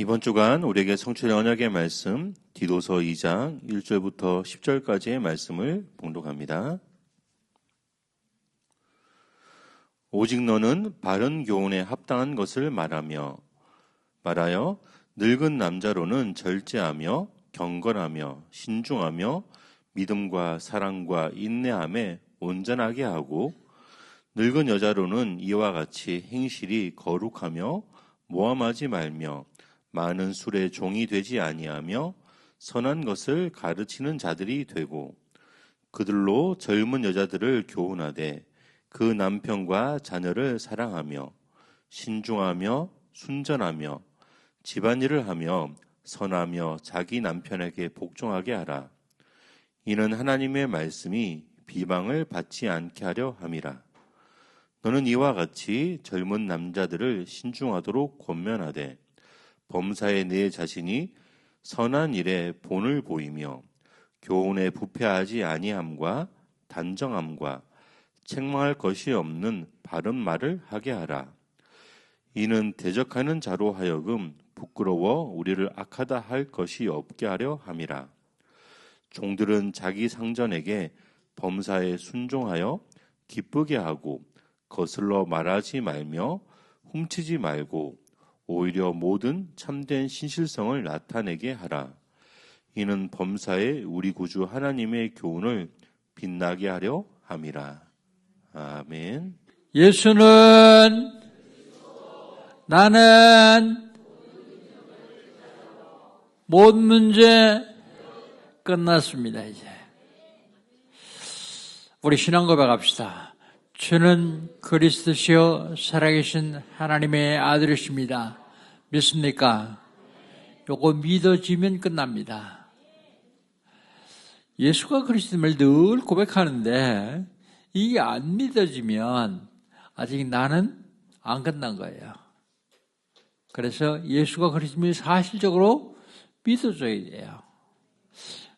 이번 주간 우리에게 성취의 언약의 말씀 디도서 2장 1절부터 10절까지의 말씀을 봉독합니다. 오직 너는 바른 교훈에 합당한 것을 말하여 늙은 남자로는 절제하며 경건하며 신중하며 믿음과 사랑과 인내함에 온전하게 하고 늙은 여자로는 이와 같이 행실이 거룩하며 모함하지 말며 많은 술의 종이 되지 아니하며 선한 것을 가르치는 자들이 되고 그들로 젊은 여자들을 교훈하되 그 남편과 자녀를 사랑하며 신중하며 순전하며 집안일을 하며 선하며 자기 남편에게 복종하게 하라. 이는 하나님의 말씀이 비방을 받지 않게 하려 함이라. 너는 이와 같이 젊은 남자들을 신중하도록 권면하되 범사에 내 자신이 선한 일에 본을 보이며 교훈에 부패하지 아니함과 단정함과 책망할 것이 없는 바른 말을 하게 하라. 이는 대적하는 자로 하여금 부끄러워 우리를 악하다 할 것이 없게 하려 함이라. 종들은 자기 상전에게 범사에 순종하여 기쁘게 하고 거슬러 말하지 말며 훔치지 말고 오히려 모든 참된 신실성을 나타내게 하라. 이는 범사에 우리 구주 하나님의 교훈을 빛나게 하려 함이라. 아멘. 예수는 나는 모든 문제 끝났습니다. 이제 우리 신앙 고백합시다. 주는 그리스도시요 살아계신 하나님의 아들이십니다. 믿습니까? 요거 믿어지면 끝납니다. 예수가 그리스도임을 늘 고백하는데 이게 안 믿어지면 아직 나는 안 끝난 거예요. 그래서 예수가 그리스도임을 사실적으로 믿어줘야 돼요.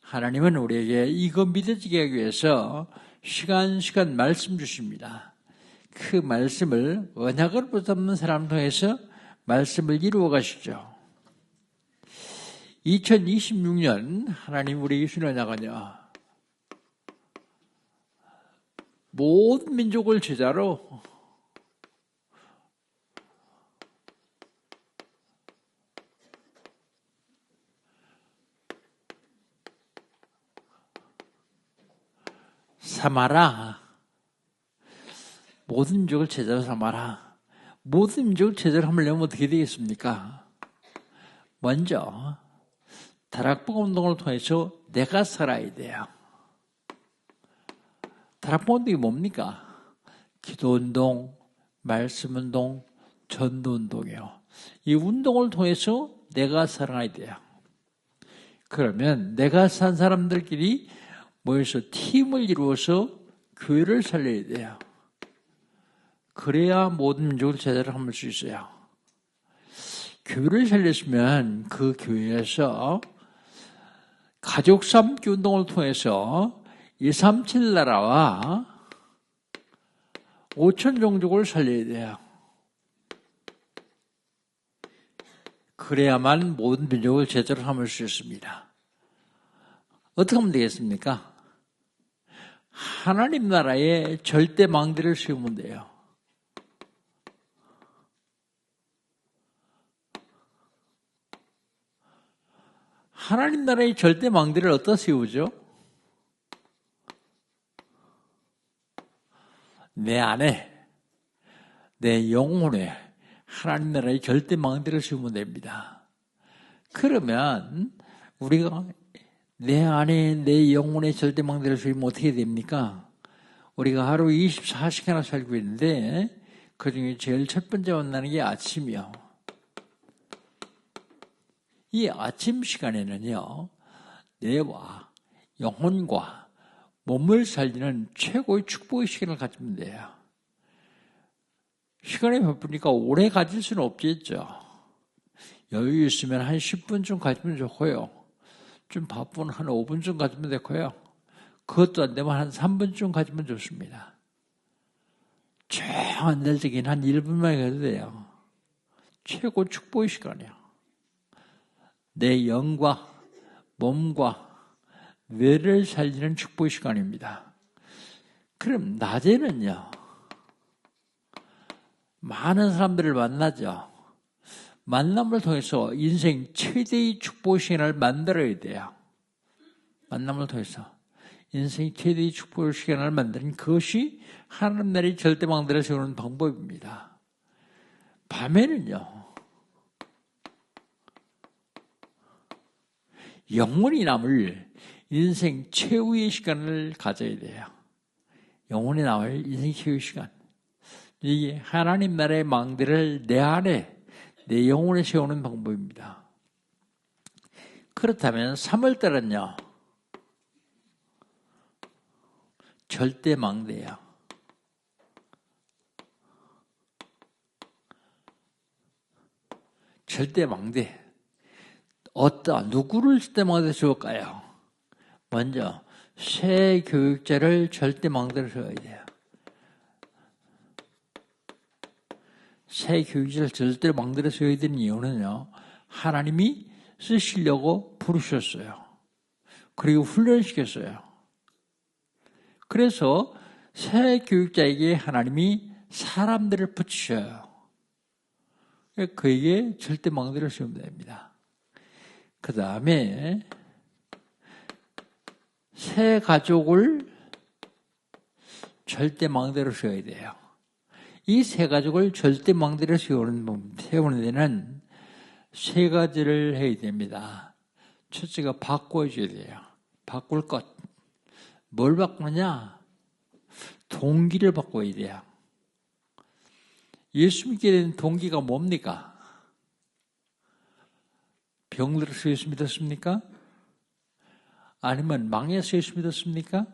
하나님은 우리에게 이거 믿어지게 하기 위해서 시간 말씀 주십니다. 그 말씀을 언약을 붙잡는 사람을 통해서 말씀을 이루어 가시죠. 2026년 하나님 우리에게 주신 언약은요, 모든 민족을 제자로 삼아라. 모든 민족을 제자로 삼아라. 모든 민족을 제자로 하려면 어떻게 되겠습니까? 먼저 다락방 운동을 통해서 내가 살아야 돼요. 다락방 운동이 뭡니까? 기도 운동, 말씀 운동, 전도 운동이요. 이 운동을 통해서 내가 살아야 돼요. 그러면 내가 산 사람들끼리 모여서 팀을 이루어서 교회를 살려야 돼요. 그래야 모든 민족을 제대로 삼을 수 있어요. 교회를 살렸으면 그 교회에서 가족 삼기 운동을 통해서 237 나라와 5천 종족을 살려야 돼요. 그래야만 모든 민족을 제대로 삼을 수 있습니다. 어떻게 하면 되겠습니까? 하나님 나라에 절대 망대를 세우면 돼요. 하나님 나라의 절대 망대를 어디다 세우죠? 내 안에, 내 영혼에 하나님 나라의 절대 망대를 세우면 됩니다. 그러면 우리가 내 안에 내 영혼의 절대 망대를 세우면 어떻게 됩니까? 우리가 하루 24시간을 살고 있는데 그중에 제일 첫 번째 만나는 게 아침이요. 이 아침 시간에는요, 뇌와 영혼과 몸을 살리는 최고의 축복의 시간을 가지면 돼요. 시간이 바쁘니까 오래 가질 수는 없겠죠. 여유 있으면 한 10분쯤 가지면 좋고요. 좀 바쁜 한 5분쯤 가지면 되고요. 그것도 안 되면 한 3분쯤 가지면 좋습니다. 쭉 안 될 적엔 한 1분만 가도 돼요. 최고 축복의 시간이에요. 내 영과 몸과 뇌를 살리는 축복의 시간입니다. 그럼 낮에는요, 많은 사람들을 만나죠. 만남을 통해서 인생 최대의 축복의 시간을 만들어야 돼요. 만남을 통해서 인생 최대의 축복의 시간을 만드는 그것이 하나님 나라의 절대망대를 세우는 방법입니다. 밤에는요, 영원히 남을 인생 최후의 시간을 가져야 돼요. 영원히 남을 인생 최후의 시간. 이 하나님 나라의 망대를 내 안에 내 영혼에 세우는 방법입니다. 그렇다면 3월달은요, 절대 망대예요. 절대 망대. 누구를 절대 망대에 세울까요? 먼저 새 교육자를 절대 망대로 세워야 돼요. 새 교육자를 절대 망대로 세워야 되는 이유는요, 하나님이 쓰시려고 부르셨어요. 그리고 훈련시켰어요. 그래서 새 교육자에게 하나님이 사람들을 붙이셔요. 그에게 절대 망대를 세우면 됩니다. 그 다음에 새 가족을 절대 망대로 세워야 돼요. 이 새 가족을 절대 망대로 세우는 데는 세 가지를 해야 됩니다. 첫째가 바꿔줘야 돼요. 바꿀 것. 뭘 바꾸느냐? 동기를 바꿔야 돼요. 예수 믿게 된 동기가 뭡니까? 병들어서 예수 믿었습니까? 아니면 망해서 예수 믿었습니까?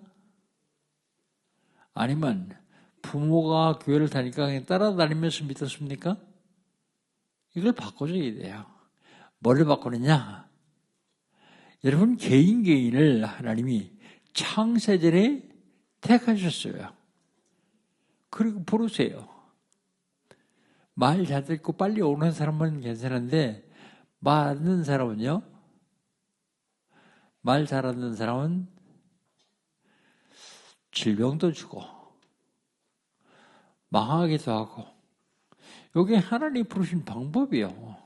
아니면 부모가 교회를 다니까 그냥 따라다니면서 믿었습니까? 이걸 바꿔줘야 돼요. 뭘 바꾸느냐? 여러분 개인을 하나님이 창세전에 택하셨어요. 그리고 부르세요. 말 잘 듣고 빨리 오는 사람은 괜찮은데 말 안 듣는 사람은요? 말 잘 안 듣는 사람은 질병도 주고 망하기도 하고, 이게 하나님이 부르신 방법이에요.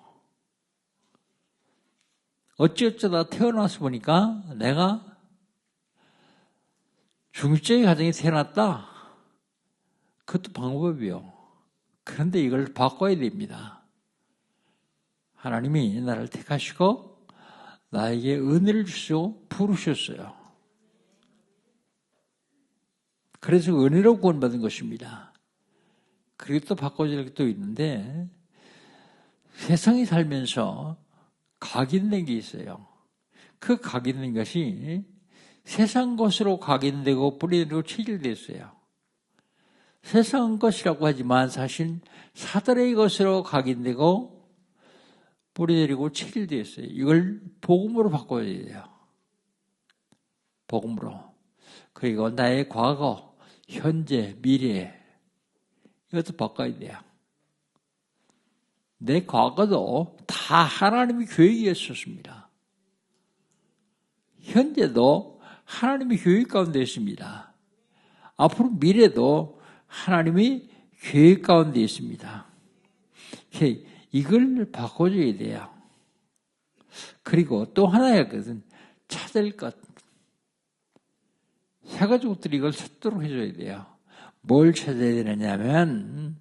어찌어쩌다 태어나서 보니까 내가 중직자의 가정에 태어났다. 그것도 방법이에요. 그런데 이걸 바꿔야 됩니다. 하나님이 나를 택하시고 나에게 은혜를 주시고 부르셨어요. 그래서 은혜로 구원받은 것입니다. 그리고 또 바꿔줄 게 또 있는데, 세상에 살면서 각인된 게 있어요. 그 각인된 것이 세상 것으로 각인되고 뿌리되고 체질됐어요. 세상 것이라고 하지만 사실 사단의 것으로 각인되고 뿌리내리고 체질되었어요. 이걸 복음으로 바꿔야 돼요. 복음으로. 그리고 나의 과거, 현재, 미래, 이것도 바꿔야 돼요. 내 과거도 다 하나님의 계획이었습니다. 현재도 하나님의 계획 가운데 있습니다. 앞으로 미래도 하나님의 계획 가운데 있습니다. 이걸 바꿔줘야 돼요. 그리고 또 하나의 것은 찾을 것. 새 가족들이 이걸 찾도록 해줘야 돼요. 뭘 찾아야 되느냐면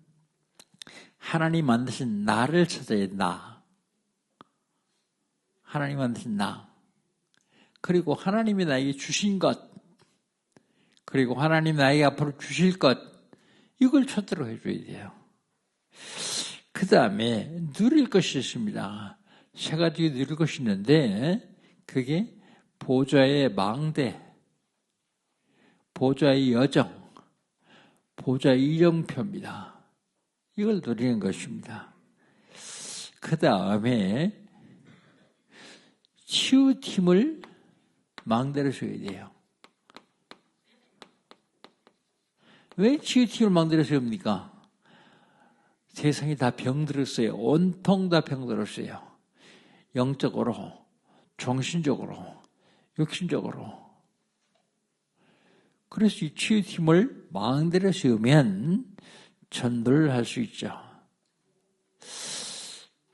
하나님 만드신 나를 찾아야 나. 하나님 만드신 나. 그리고 하나님이 나에게 주신 것. 그리고 하나님 나에게 앞으로 주실 것. 이걸 찾도록 해줘야 돼요. 그 다음에 누릴 것이 있습니다. 세 가지 누릴 것이 있는데 그게 보좌의 망대, 보좌의 여정, 보좌의 이정표입니다. 이걸 누리는 것입니다. 그 다음에 치유팀을 망대로 세워야 돼요. 왜 치유팀을 망대로 세웁니까? 세상이 다 병들었어요. 온통 다 병들었어요. 영적으로, 정신적으로, 육신적으로. 그래서 이 치유팀을 마음대로 세우면 전도를 할 수 있죠.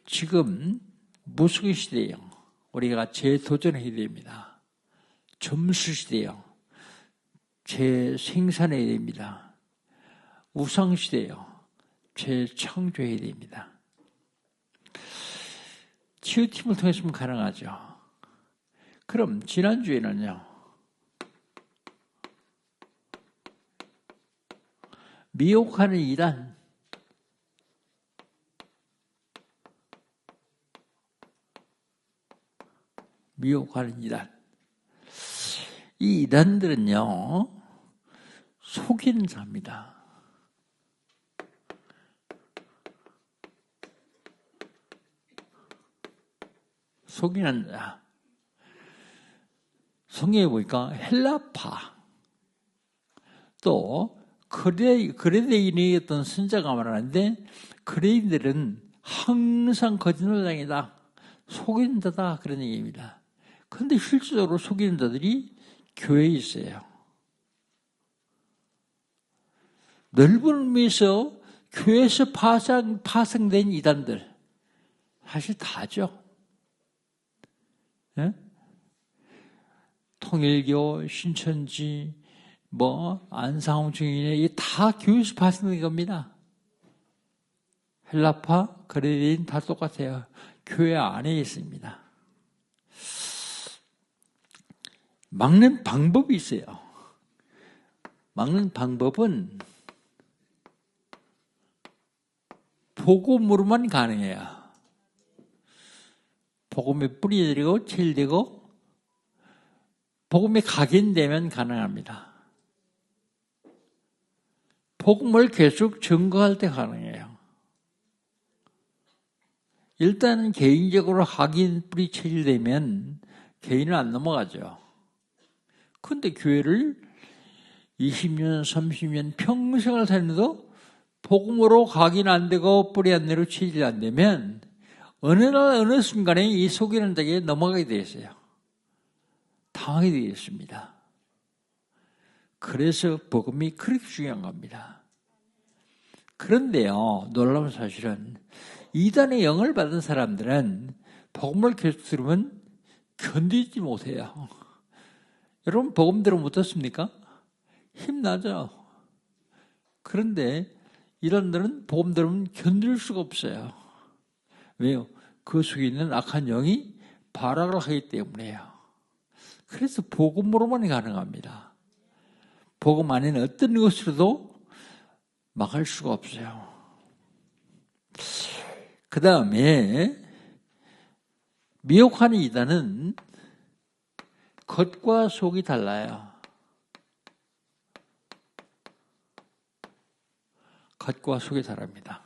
지금 무속의 시대예요. 우리가 재도전해야 됩니다. 점수 시대예요. 재생산해야 됩니다. 우상 시대예요. 재창조해야 됩니다. 치유팀을 통해서는 가능하죠. 그럼 지난주에는요. 미혹하는 이단, 미혹하는 이단. 이 이단들은요, 속이는 자입니다. 속이는 자. 성경에 보니까 헬라파, 또 그레데인의 어떤 선자가 말하는데, 그레인들은 항상 거짓말장이다, 속이는 자다, 그런 얘기입니다. 그런데 실질적으로 속이는 자들이 교회에 있어요. 넓은 의미에서 교회에서 파생된 이단들, 사실 다죠. 예? 통일교, 신천지, 안상홍 증인의 이게 다 교회에서 파생된 겁니다. 헬라파, 그레데인 다 똑같아요. 교회 안에 있습니다. 막는 방법이 있어요. 막는 방법은 복음으로만 가능해요. 복음에 뿌리되고 체질되고 복음에 각인되면 가능합니다. 복음을 계속 증거할 때 가능해요. 일단은 개인적으로 각인 뿌리 체질되면 개인은 안 넘어가죠. 그런데 교회를 20년, 30년 평생을 살면서 복음으로 각인 안 되고 뿌리 안 내고 체질 안 되면 어느 날 어느 순간에 이 속이는 자에게 넘어가게 되어 있어요. 당하게 되어 있습니다. 그래서 복음이 그렇게 중요한 겁니다. 그런데요, 놀라운 사실은 이단의 영을 받은 사람들은 복음을 계속 들으면 견디지 못해요. 여러분 복음 들으면 어떻습니까? 힘나죠? 그런데 이단들은 복음 들으면 견딜 수가 없어요. 왜요? 그 속에 있는 악한 영이 발악을 하기 때문에요. 그래서 복음으로만 가능합니다. 복음 안에는 어떤 것으로도 막을 수가 없어요. 그 다음에 미혹하는 이단은 겉과 속이 달라요. 겉과 속이 다릅니다.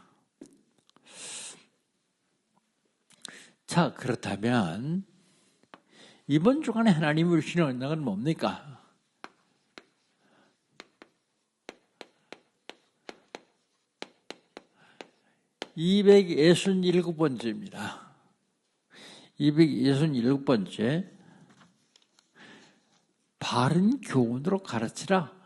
자, 그렇다면 이번 주간에 하나님이 주시는 은총은 뭡니까? (267번째입니다) 267번째, 바른 교훈으로 가르치라.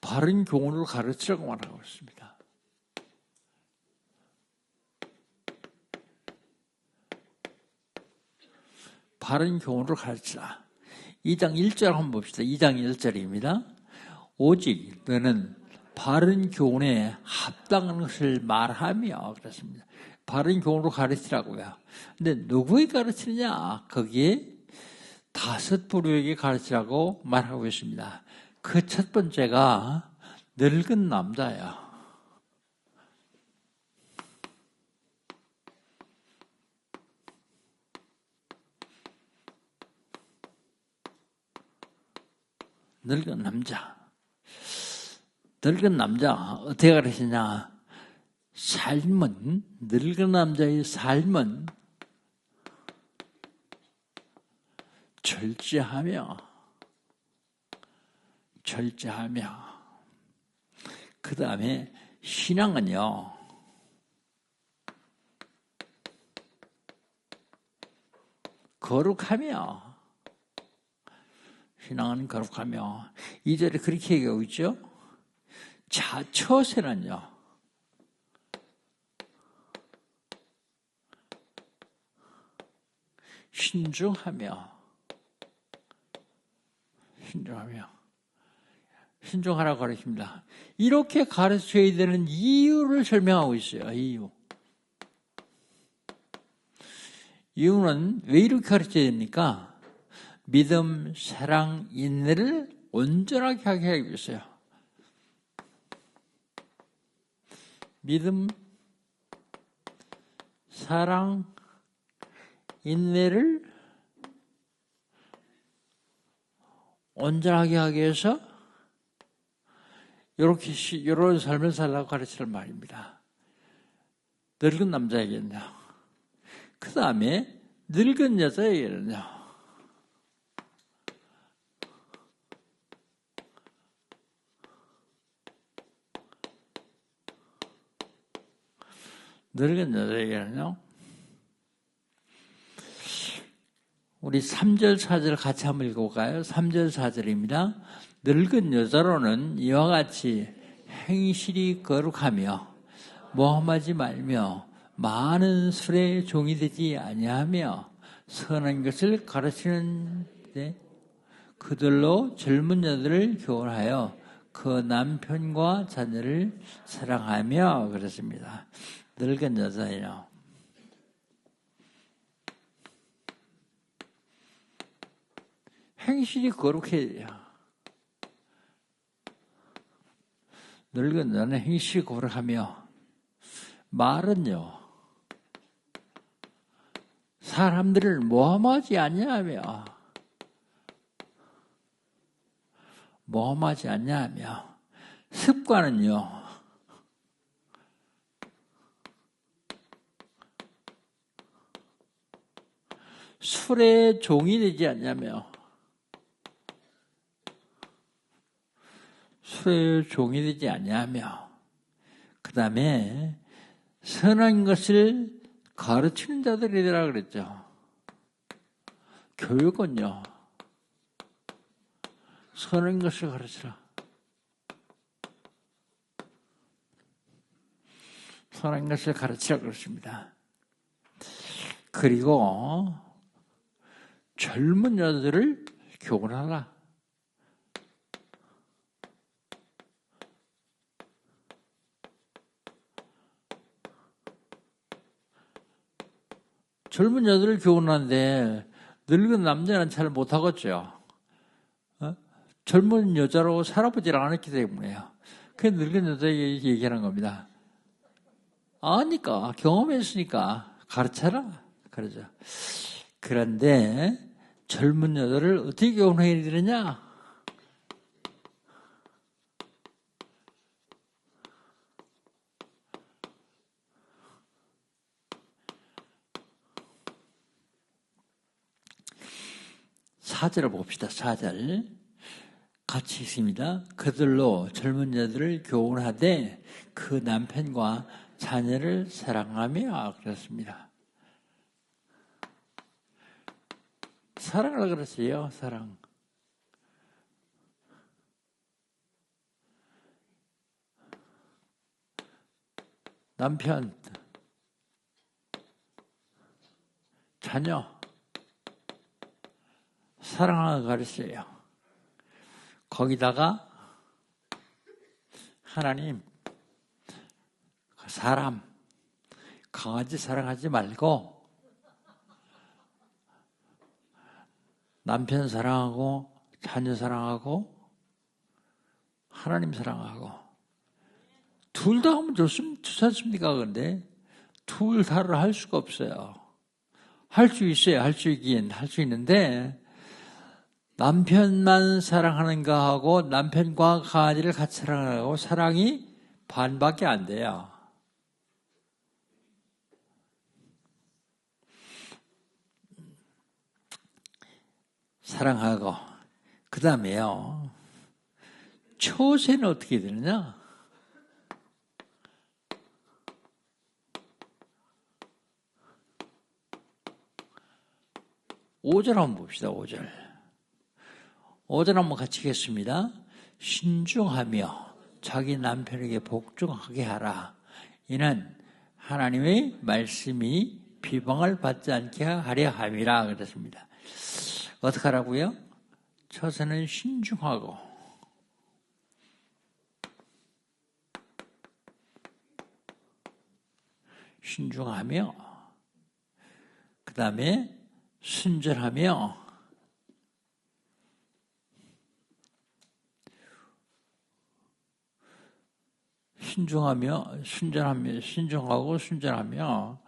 바른 교훈으로 가르치라고 말하고 있습니다. 바른 교훈으로 가르치라. 2장 1절 한번 봅시다. 2장 1절입니다. 오직 너는 바른 교훈에 합당한 것을 말하며, 그렇습니다. 바른 교훈으로 가르치라고요. 근데 누구에게 가르치느냐? 거기에 5 부류에게 가르치라고 말하고 있습니다. 그 첫 번째가 늙은 남자예요. 늙은 남자. 늙은 남자 어떻게 가르치냐? 삶은, 늙은 남자의 삶은 절제하며 그 다음에 신앙은요, 거룩하며, 신앙은 거룩하며, 2절에 그렇게 얘기하고 있죠. 처세는요, 신중하라고 가르칩니다. 이렇게 가르쳐야 되는 이유를 설명하고 있어요. 이유는 왜 이렇게 가르쳐야 됩니까? 믿음, 사랑, 인내를 온전하게 하게 하기 위해서요. 믿음, 사랑, 인내를 온전하게 하기 위해서 이런 삶을 살라고 가르치는 말입니다. 늙은 남자에게는요. 그 다음에 늙은 여자에게는요. 늙은 여자에게는요. 우리 3절, 4절 같이 한번 읽어볼까요? 3절, 4절입니다. 늙은 여자로는 이와 같이 행실이 거룩하며 모함하지 말며 많은 술에 종이 되지 아니하며 선한 것을 가르치는데 그들로 젊은 여자들을 교훈하여 그 남편과 자녀를 사랑하며 그랬습니다. 늙은 여자예요. 행실이 거룩해야 돼요. 늙은 여자는 행실이 거룩하며 말은요. 사람들을 모함하지 않냐며 습관은요. 술의 종이 되지 않냐며 술의 종이 되지 않냐며 그 다음에 선한 것을 가르치는 자들이라 그랬죠. 교육은요. 선한 것을 가르치라. 선한 것을 가르치라 그렇습니다. 그리고 젊은 여자들을 교훈하라. 젊은 여자들을 교훈하는데 늙은 남자는 잘 못하겠죠. 젊은 여자로 살아보질 않았기 때문에요. 그 늙은 여자에게 얘기하는 겁니다. 아니까 경험했으니까 가르쳐라. 그러죠. 그런데 젊은 여자를 어떻게 교훈해야 되느냐? 사절을 봅시다. 4절 같이 있습니다. 그들로 젊은 여자들을 교훈하되 그 남편과 자녀를 사랑하며 그랬습니다. 사랑을 그랬어요. 사랑. 남편, 자녀 사랑을 가르쳐요. 거기다가 하나님 사람 강아지 사랑하지 말고 남편 사랑하고 자녀 사랑하고 하나님 사랑하고 둘 다 하면 좋지 않습니까? 그런데 둘 다를 할 수가 없어요. 할 수 있어요. 할 수 있긴 할 수 있는데 남편만 사랑하는가 하고 남편과 강아지를 같이 사랑하고 사랑이 반밖에 안 돼요. 사랑하고 그 다음에요. 처세는 어떻게 되느냐? 5절 한번 봅시다. 5절. 5절 한번 같이 읽겠습니다. 신중하며 자기 남편에게 복종하게 하라. 이는 하나님의 말씀이 비방을 받지 않게 하려 함이라 그랬습니다. 어떻게 하라고요? 첫째는 신중하고, 신중하며, 그 다음에 순전하며, 신중하고 순전하며,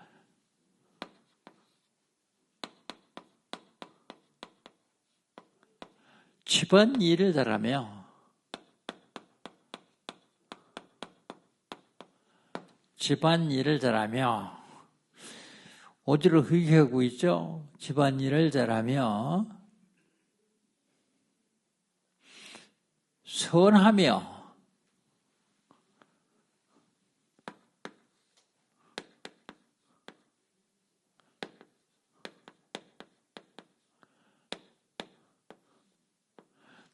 집안 일을 잘하며, 어디로 회개하고 있죠? 집안 일을 잘하며, 선하며,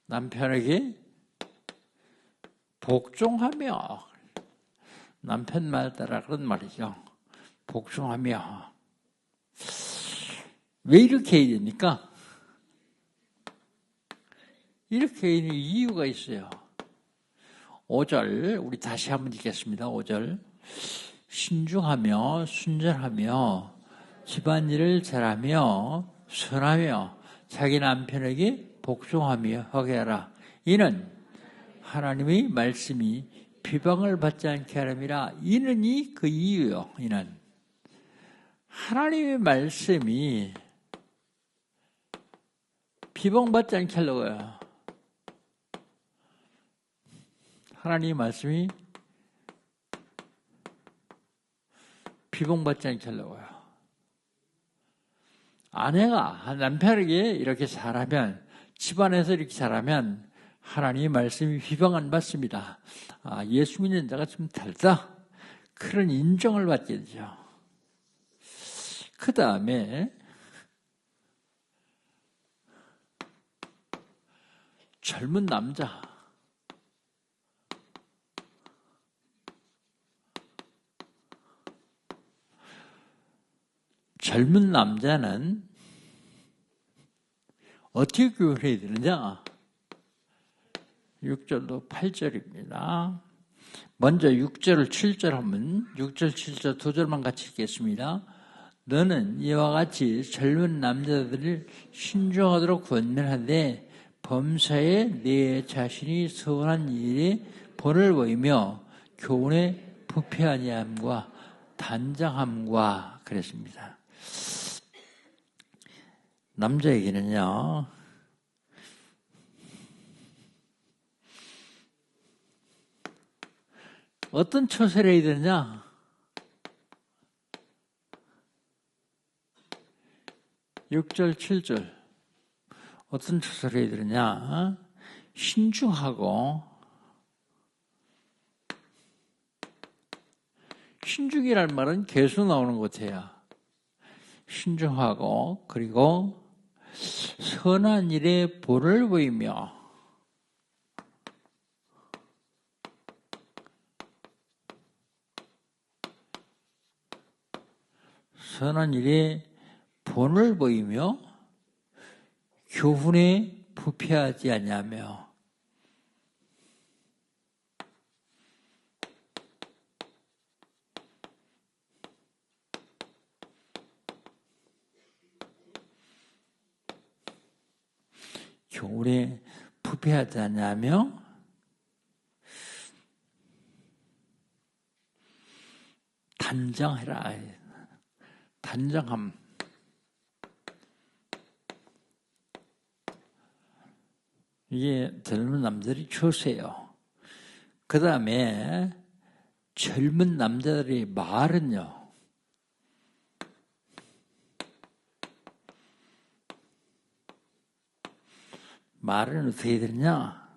남편에게 복종하며, 남편 말 따라 그런 말이죠. 복종하며. 왜 이렇게 해야 됩니까? 이렇게 해야 되는 이유가 있어요. 5절 우리 다시 한번 읽겠습니다. 5절 신중하며 순전하며 집안일을 잘하며 선하며 자기 남편에게 복종하며 하게 하라. 이는 하나님의 말씀이 비방을 받지 않게 하람이라. 이는 그 이유요. 이는 하나님의 말씀이 비방받지 않게 하려고요. 하나님의 말씀이 비방받지 않게 하려고요. 아내가 남편에게 이렇게 잘하면, 집안에서 이렇게 잘하면 하나님의 말씀이 비방 안 받습니다. 예수 믿는 자가 좀 달다. 그런 인정을 받게 되죠. 그 다음에 젊은 남자. 젊은 남자는 어떻게 교육해야 되느냐? 6절도 8절입니다. 먼저 6절, 7절 한번 6절, 7절 두 절만 같이 읽겠습니다. 너는 이와 같이 젊은 남자들을 신중하도록 권면하되 범사에 내 자신이 서운한 일에 본을 보이며 교훈에 부패 아니함과 단장함과 그랬습니다. 남자에게는요, 어떤 처세를 해야 되느냐? 6절, 7절 어떤 처세를 해야 되느냐? 신중하고, 신중이라는 말은 계속 나오는 것 같아요. 신중하고, 그리고 선한 일에 본을 보이며, 선한 일에 본을 보이며 교훈에 부패하지 아니하며. 교훈에 부패하지 아니하며 단정해라. 단정함. 이게 젊은 남자들이 추세요. 그 다음에 젊은 남자들의 말은요, 말은 어떻게 해야 되느냐?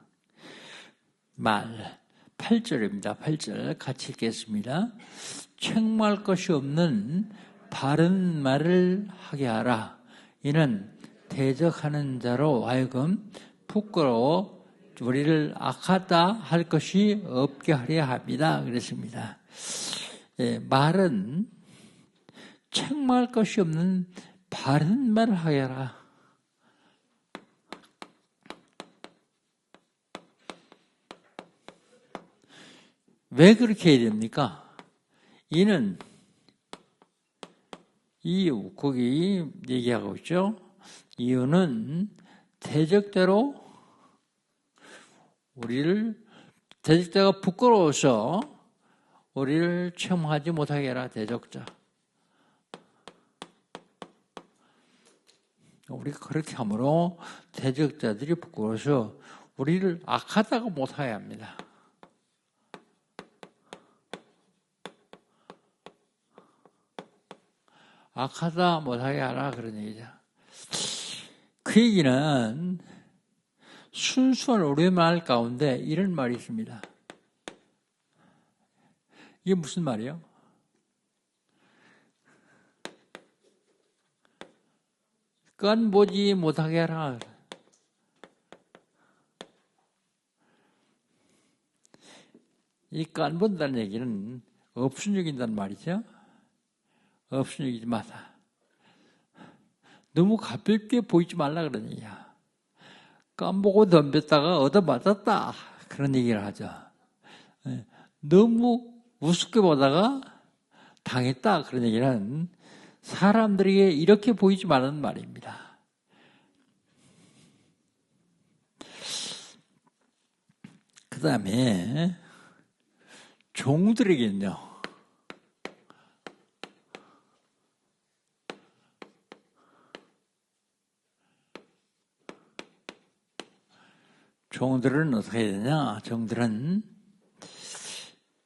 말 8절입니다. 8절 같이 읽겠습니다. 책망할 것이 없는 바른 말을 하게 하라. 이는 대적하는 자로 하여금 부끄러워 우리를 악하다 할 것이 없게 하려 합니다. 그랬습니다. 예, 말은 책망할 것이 없는 바른 말을 하여라. 왜 그렇게 해야 됩니까? 이는 거기 얘기하고 있죠. 이유는 대적자가 부끄러워서 우리를 체험하지 못하게 해라. 대적자. 우리가 그렇게 함으로 대적자들이 부끄러워서 우리를 악하다고 못하게 합니다. 악하다 못하게 하라 그런 얘기죠. 그 얘기는 순수한 우리말 가운데 이런 말이 있습니다. 이게 무슨 말이에요? 깐 보지 못하게 하라. 이 깐 본다는 얘기는 업순육인다는 말이죠. 업순육이지 마라. 너무 가볍게 보이지 말라 그런 얘기야. 깜보고 덤볐다가 얻어맞았다. 그런 얘기를 하죠. 너무 우습게 보다가 당했다. 그런 얘기는 사람들에게 이렇게 보이지 말라는 말입니다. 그 다음에 종들에게는요. 종들은 어떻게 해야 되냐?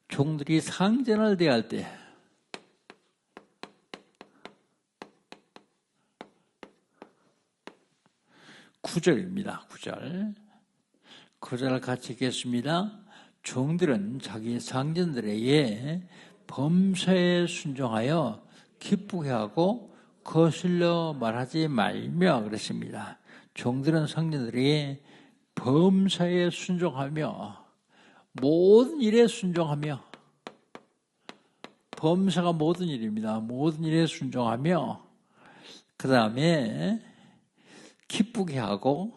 종들이 상전을 대할 때 9절입니다. 9절 같이 읽겠습니다. 종들은 자기 상전들에게 범사에 순종하여 기쁘게 하고 거슬려 말하지 말며 그랬습니다. 종들은 상전들에게 범사에 순종하며 모든 일에 순종하며 범사가 모든 일입니다. 모든 일에 순종하며 그 다음에 기쁘게 하고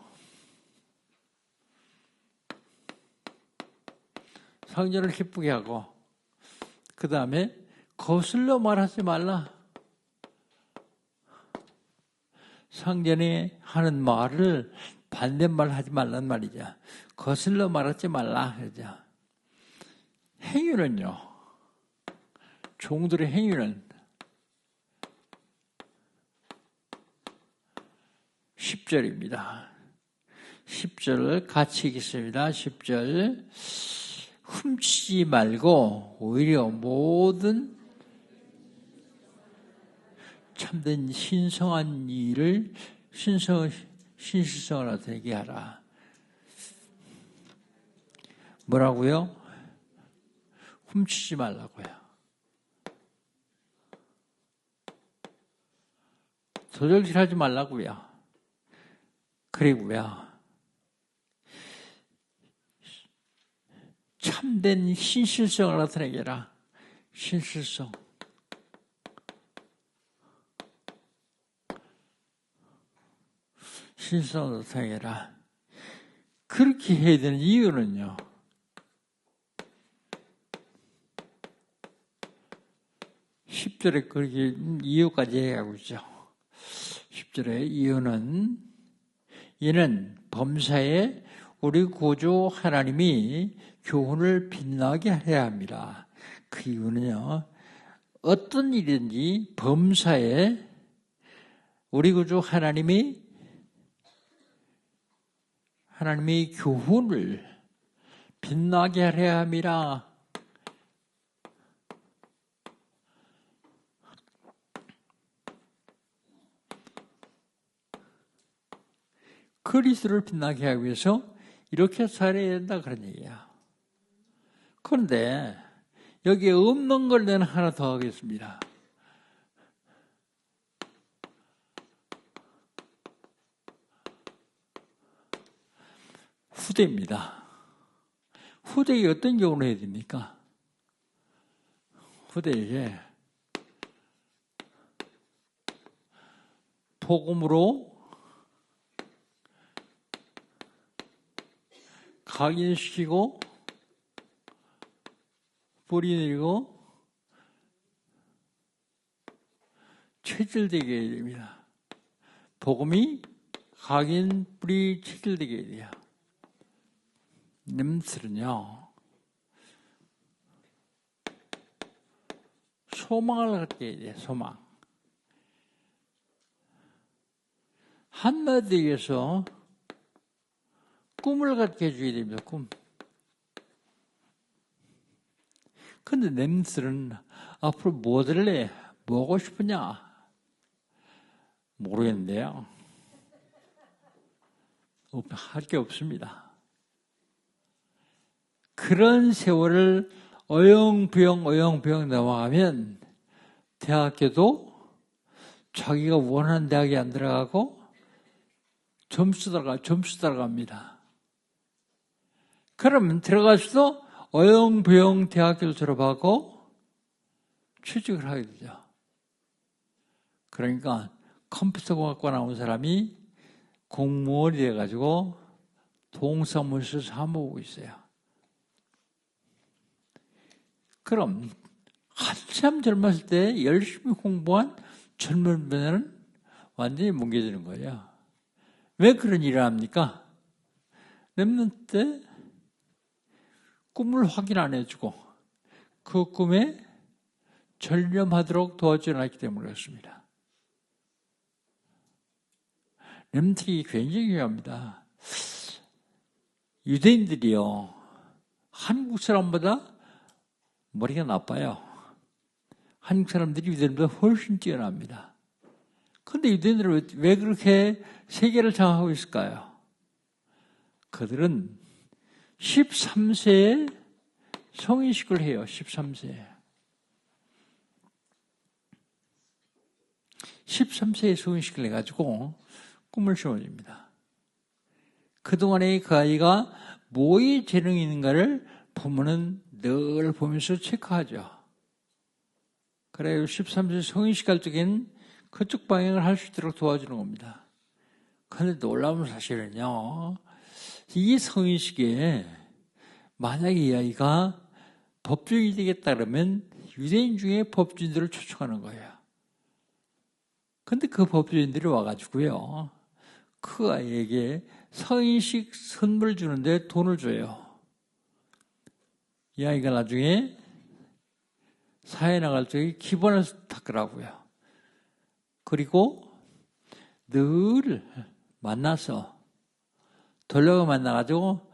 상전을 기쁘게 하고 그 다음에 거슬러 말하지 말라. 상전이 하는 말을 반대말 하지 말란 말이죠. 거슬러 말하지 말라. 그러죠. 행위는요. 종들의 행위는 10절입니다. 10절을 같이 읽겠습니다. 10절 훔치지 말고 오히려 모든 참된 신성한 일을 신실성을 나타내게 하라. 뭐라고요? 훔치지 말라고요. 도적질하지 말라고요. 그리고요. 참된 신실성을 나타내게 해라. 신실성. 신실성을 나타내게 해라. 그렇게 해야 되는 이유는요. 10절에 그렇게 이유까지 얘기하고 있죠. 10절의 이유는 이는 범사에 우리 구주 하나님이 교훈을 빛나게 해야 합니다. 그 이유는요. 어떤 일이든지 범사에 우리 구주 하나님이 교훈을 빛나게 하려 합니다. 그리스도를 빛나게 하기 위해서 이렇게 살아야 된다 그런 얘기야. 그런데 여기에 없는 걸 내가 하나 더 하겠습니다. 후대입니다. 후대에 어떤 교훈을 해야 됩니까? 후대에 복음으로 각인시키고 뿌리 내리고 체질되게 해야 됩니다. 복음이 각인 뿌리 체질되게 해야 돼요. 님들은요, 소망을 갖게 해야 돼요. 소망. 한마디로 얘기해서 꿈을 갖게 해줘야 됩니다. 꿈. 근데 님들은 앞으로 뭐 들래? 뭐 하고 싶으냐? 모르겠는데요. 할 게 없습니다. 그런 세월을 어영부영 넘어가면 대학교도 자기가 원하는 대학에 안 들어가고 점수 들어갑니다. 그러면 들어가서도 어영부영 대학교를 졸업하고 취직을 하게 되죠. 그러니까 컴퓨터공학과 나온 사람이 공무원이 돼가지고 동사무소 사모하고 있어요. 그럼 한참 젊었을 때 열심히 공부한 젊은 분들은 완전히 뭉개지는 거예요. 왜 그런 일을 합니까? 랩넌트 때 꿈을 확인 안 해주고 그 꿈에 전념하도록 도와주지 않았기 때문에 그렇습니다. 랩넌트가 굉장히 중요합니다. 유대인들이요, 한국 사람보다 머리가 나빠요. 한국 사람들이 유대인보다 훨씬 뛰어납니다. 그런데 유대인들은 왜 그렇게 세계를 장악하고 있을까요? 그들은 13세에 성인식을 해요. 13세에. 13세에 성인식을 해가지고 꿈을 심어줍니다. 그동안에 그 아이가 뭐에 재능이 있는가를 부모는 늘 보면서 체크하죠. 그래요. 13세 성인식 할 적엔 그쪽 방향을 할 수 있도록 도와주는 겁니다. 그런데 놀라운 사실은요, 이 성인식에 만약에 이 아이가 법조인이 되겠다 그러면 유대인 중에 법조인들을 초청하는 거예요. 근데 그 법조인들이 와가지고요, 그 아이에게 성인식 선물을 주는데 돈을 줘요. 이 아이가 나중에 사회 나갈 적에 기본을 닦으라고요. 그리고 늘 만나서 돌려가 만나가지고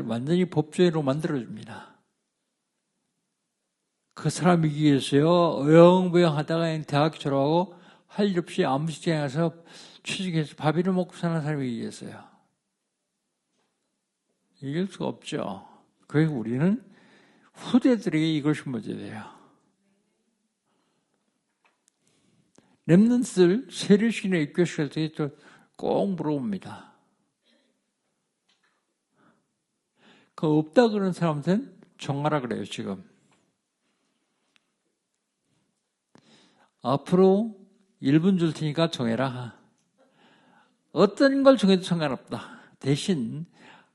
완전히 법조인으로 만들어줍니다. 그 사람이기 위해서요, 어영부영 하다가 대학교 졸업하고 할 일 없이 아무 직장에 가서 취직해서 밥이나 먹고 사는 사람이기 위해서요. 이길 수가 없죠. 그래서 우리는 후대들에게 이걸 심어줘야 돼요. 랩넌트들 세례식이나 입교식 할 때 꼭 물어봅니다. 그 없다 그러는 사람한테는 정하라 그래요, 지금. 앞으로 1분 줄 테니까 정해라. 어떤 걸 정해도 상관없다. 대신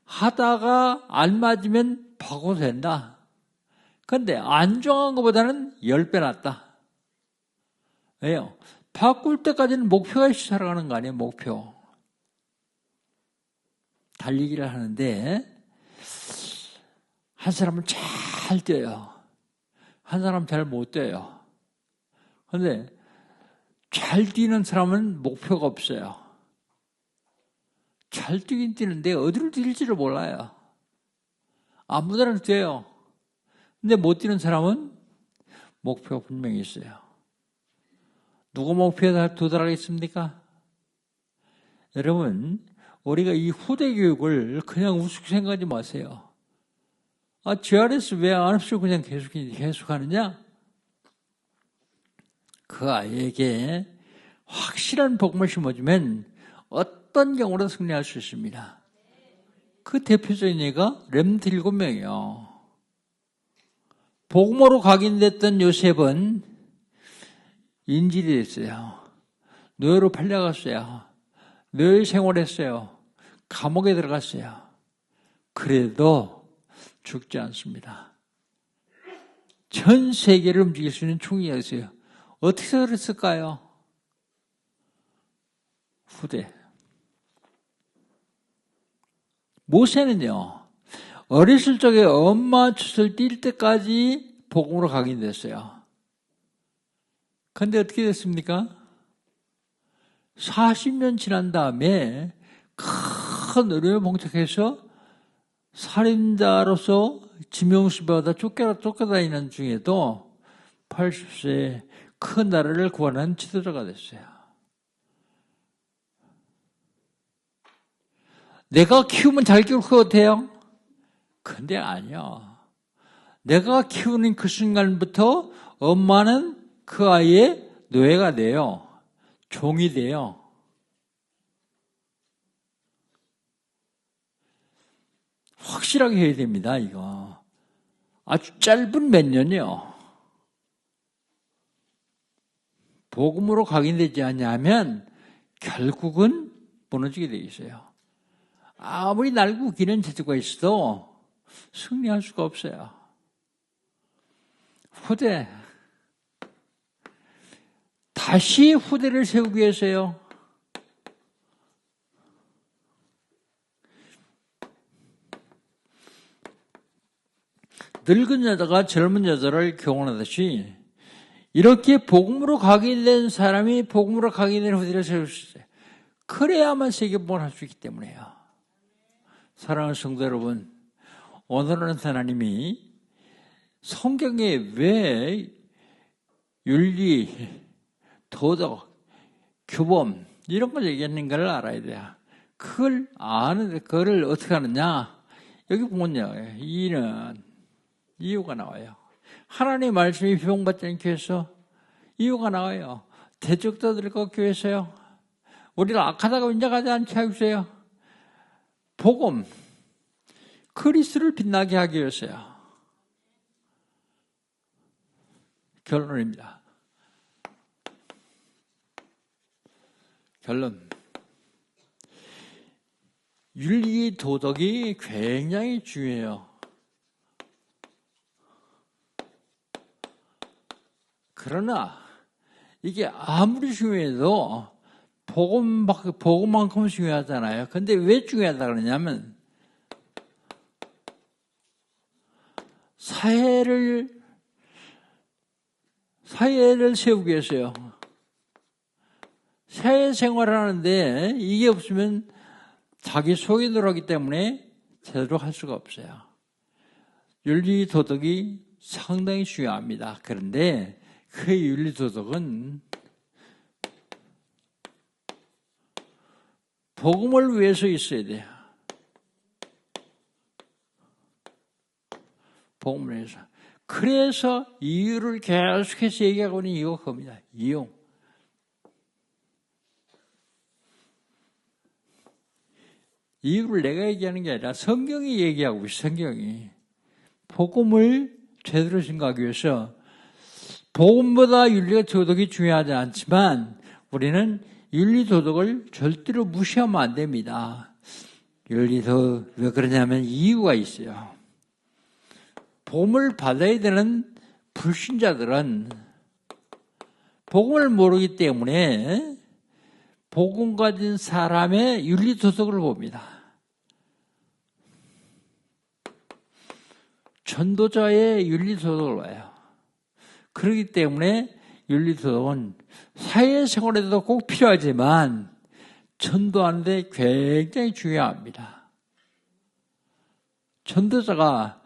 하다가 안 맞으면 바꿔도 된다. 그런데 안 정한 것보다는 10배 낫다. 왜요? 바꿀 때까지는 목표가 있어 살아가는 거 아니에요, 목표. 달리기를 하는데 한 사람은 잘 뛰어요. 한 사람은 잘 못 뛰어요. 그런데 잘 뛰는 사람은 목표가 없어요. 잘 뛰긴 뛰는데 어디로 뛸지를 몰라요. 아무데나 뛰어요. 근데 못 뛰는 사람은 목표가 분명히 있어요. 누가 목표에 도달하겠습니까? 여러분, 우리가 이 후대 교육을 그냥 우습게 생각하지 마세요. GRS 왜 안 없이 그냥 계속하느냐? 그 아이에게 확실한 복음을 심어주면 어떤 경우로 승리할 수 있습니다. 그 대표적인 예가 렘트 7명이요. 복음으로 각인됐던 요셉은 인질이 됐어요. 노예로 팔려갔어요. 노예 생활했어요. 감옥에 들어갔어요. 그래도 죽지 않습니다. 전 세계를 움직일 수 있는 총이가 있어요. 어떻게 그랬을까요? 후대. 모세는요, 어렸을 적에 엄마 젖을 띨 때까지 복음으로 각인됐어요. 근데 어떻게 됐습니까? 40년 지난 다음에 큰 어려움에 봉착해서 살인자로서 지명수배하다 쫓겨다니는 중에도 80세에 큰 나라를 구하는 지도자가 됐어요. 내가 키우면 잘 키울 것 같아요? 근데 아니요. 내가 키우는 그 순간부터 엄마는 그 아이의 노예가 돼요. 종이 돼요. 확실하게 해야 됩니다, 이거. 아주 짧은 몇 년이요. 복음으로 각인되지 않냐면 결국은 무너지게 돼 있어요. 아무리 날고 기는 재주가 있어도 승리할 수가 없어요. 후대. 다시 후대를 세우기 위해서요. 늙은 여자가 젊은 여자를 교훈하듯이 이렇게 복음으로 각인된 사람이 복음으로 각인된 후대를 세울 수 있어요. 그래야만 세계복음을 할 수 있기 때문에요. 사랑하는 성도 여러분, 오늘은 하나님이 성경에 왜 윤리, 도덕, 규범 이런 걸 얘기하는가를 알아야 돼요. 그걸 아는데 그걸 어떻게 하느냐? 여기 보면요, 이유가 나와요. 하나님의 말씀이 비방받지 않기 위해서 이유가 나와요. 대적자들과 교회에서요. 우리가 악하다고 인정하지 않게 하기 위해서요. 복음, 그리스도를 빛나게 하기 위해서요. 결론입니다. 결론. 윤리 도덕이 굉장히 중요해요. 그러나 이게 아무리 중요해도 복음만큼 중요하잖아요. 근데 왜 중요하다 그러냐면 사회를 세우기 위해서요. 사회생활을 하는데 이게 없으면 자기 속이 들어가기 때문에 제대로 할 수가 없어요. 윤리 도덕이 상당히 중요합니다. 그런데 그 윤리 도덕은 복음을 위해서 있어야 돼요. 복음을 위해서. 그래서 이유를 계속해서 얘기하고 있는 이유가 그겁니다. 이유. 이유를 내가 얘기하는 게 아니라 성경이 얘기하고 있어요. 성경이. 복음을 제대로 생각하기 위해서 복음보다 윤리와 도덕이 중요하지 않지만 우리는 윤리 도덕을 절대로 무시하면 안 됩니다. 윤리도 왜 그러냐면 이유가 있어요. 복음을 받아야 되는 불신자들은 복음을 모르기 때문에 복음 가진 사람의 윤리 도덕을 봅니다. 전도자의 윤리 도덕을 봐요. 그렇기 때문에 윤리 도덕은 사회생활에도 꼭 필요하지만 전도하는 데 굉장히 중요합니다. 전도자가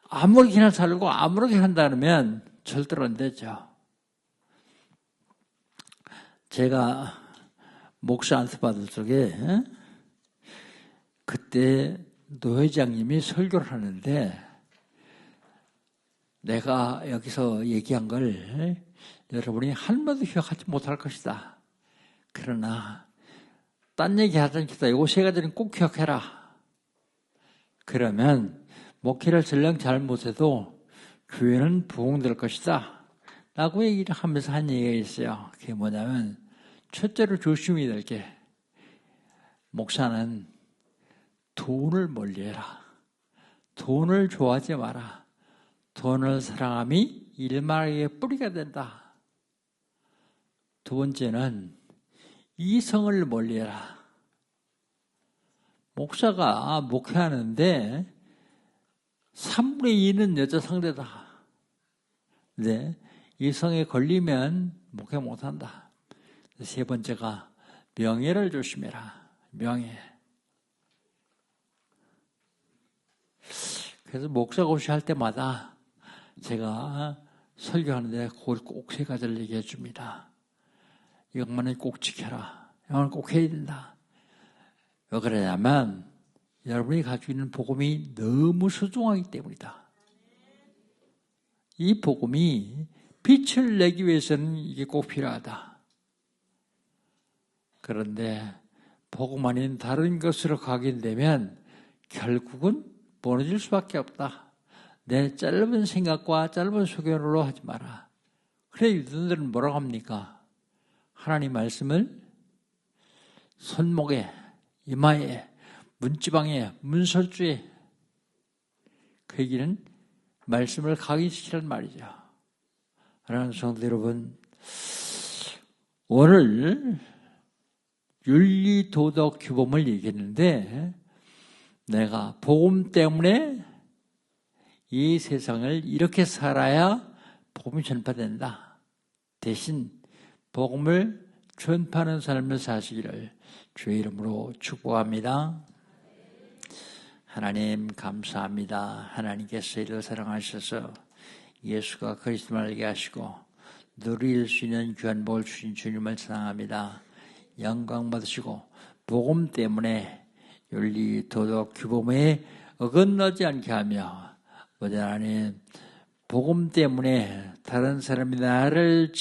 아무렇게나 살고 아무렇게 한다면 절대로 안 되죠. 제가 목사 안수 받을 적에 그때 노회장님이 설교를 하는데 내가 여기서 얘기한 걸 여러분이 한마디도 기억하지 못할 것이다. 그러나 딴 얘기 하지 않겠다. 이거 세 가지는 꼭 기억해라. 그러면 목회를 전량 잘 못해도 교회는 부흥될 것이다 라고 얘기를 하면서 한 얘기가 있어요. 그게 뭐냐면 첫째로 조심해야 될 게 목사는 돈을 멀리해라. 돈을 좋아하지 마라. 돈을 사랑함이 일말의 뿌리가 된다. 두 번째는 이성을 멀리해라. 목사가 목회하는데 3분의 2는 여자 상대다. 네, 이성에 걸리면 목회 못한다. 세 번째가 명예를 조심해라. 명예. 그래서 목사고시 할 때마다 제가 설교하는데 그걸 꼭 세 가지를 얘기해 줍니다. 이것만은 꼭 지켜라. 이건 꼭 해야 된다. 왜 그러냐면 여러분이 가지고 있는 복음이 너무 소중하기 때문이다. 이 복음이 빛을 내기 위해서는 이게 꼭 필요하다. 그런데 복음 아닌 다른 것으로 가게 되면 결국은 무너질 수밖에 없다. 내 짧은 생각과 짧은 소견으로 하지 마라. 그래 유대인들은 뭐라고 합니까? 하나님 말씀을 손목에, 이마에, 문지방에, 문설주에 그 얘기는 말씀을 각인시키란 말이죠. 하나님 성도 여러분, 오늘 윤리, 도덕, 규범을 얘기했는데 내가 복음 때문에 이 세상을 이렇게 살아야 복음이 전파된다. 대신 복음을 전파하는 삶을 사시기를 주의 이름으로 축복합니다. 하나님 감사합니다. 하나님께서 이를 사랑하셔서 예수가 그리스도를 알게 하시고 누릴 수 있는 귀한 복을 주신 주님을 사랑합니다. 영광 받으시고 복음 때문에 윤리, 도덕, 규범에 어긋나지 않게 하며 아버지 하나님 복음 때문에 다른 사람이 나를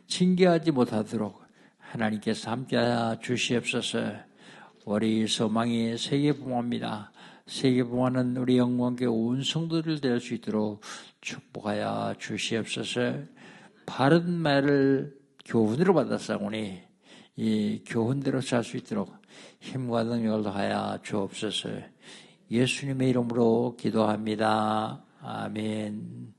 징계하지 못하도록 하나님께서 함께하여 주시옵소서. 우리 소망이 세계봉화입니다. 세계봉화는 우리 영광교회 온 성도들 될 수 있도록 축복하여 주시옵소서. 바른 말을 교훈으로 받았사오니 이 교훈대로 살 수 있도록 힘과 능력을 더하여 주옵소서. 예수님의 이름으로 기도합니다. 아멘.